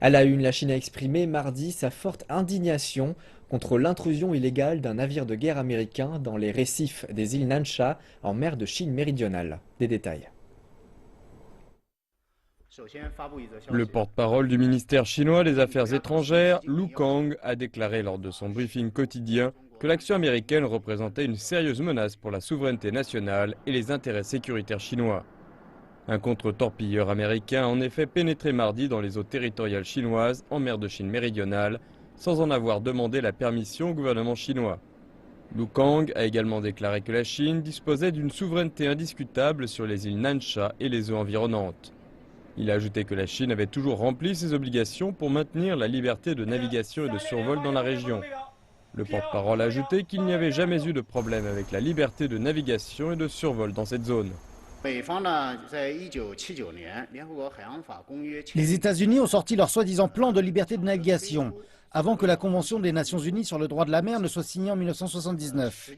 À la une, la Chine a exprimé mardi sa forte indignation contre l'intrusion illégale d'un navire de guerre américain dans les récifs des îles Nansha en mer de Chine méridionale. Des détails. Le porte-parole du ministère chinois des Affaires étrangères, Lu Kang, a déclaré lors de son briefing quotidien que l'action américaine représentait une sérieuse menace pour la souveraineté nationale et les intérêts sécuritaires chinois. Un contre-torpilleur américain a en effet pénétré mardi dans les eaux territoriales chinoises en mer de Chine méridionale sans en avoir demandé la permission au gouvernement chinois. Lu Kang a également déclaré que la Chine disposait d'une souveraineté indiscutable sur les îles Nansha et les eaux environnantes. Il a ajouté que la Chine avait toujours rempli ses obligations pour maintenir la liberté de navigation et de survol dans la région. Le porte-parole a ajouté qu'il n'y avait jamais eu de problème avec la liberté de navigation et de survol dans cette zone. Les États-Unis ont sorti leur soi-disant plan de liberté de navigation avant que la Convention des Nations Unies sur le droit de la mer ne soit signée en 1979.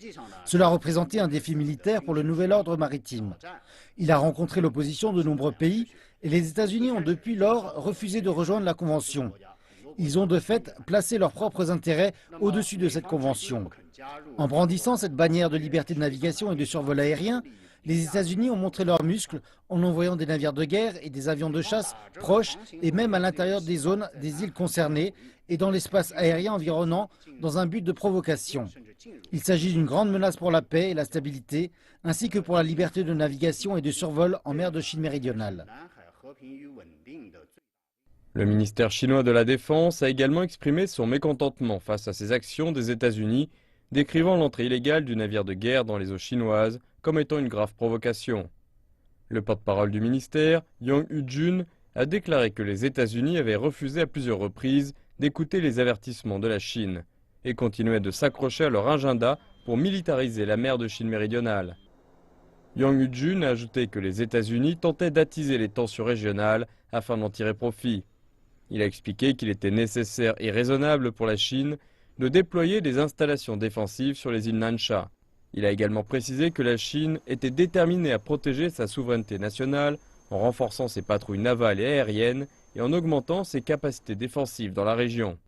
Cela représentait un défi militaire pour le nouvel ordre maritime. Il a rencontré l'opposition de nombreux pays et les États-Unis ont depuis lors refusé de rejoindre la Convention. Ils ont de fait placé leurs propres intérêts au-dessus de cette Convention. En brandissant cette bannière de liberté de navigation et de survol aérien, les États-Unis ont montré leurs muscles en envoyant des navires de guerre et des avions de chasse proches et même à l'intérieur des zones des îles concernées et dans l'espace aérien environnant dans un but de provocation. Il s'agit d'une grande menace pour la paix et la stabilité, ainsi que pour la liberté de navigation et de survol en mer de Chine méridionale. Le ministère chinois de la Défense a également exprimé son mécontentement face à ces actions des États-Unis, décrivant l'entrée illégale du navire de guerre dans les eaux chinoises comme étant une grave provocation. Le porte-parole du ministère, Yang Hu-jun, a déclaré que les États-Unis avaient refusé à plusieurs reprises d'écouter les avertissements de la Chine et continuaient de s'accrocher à leur agenda pour militariser la mer de Chine méridionale. Yang Hu-jun a ajouté que les États-Unis tentaient d'attiser les tensions régionales afin d'en tirer profit. Il a expliqué qu'il était nécessaire et raisonnable pour la Chine de déployer des installations défensives sur les îles Nansha. Il a également précisé que la Chine était déterminée à protéger sa souveraineté nationale en renforçant ses patrouilles navales et aériennes et en augmentant ses capacités défensives dans la région.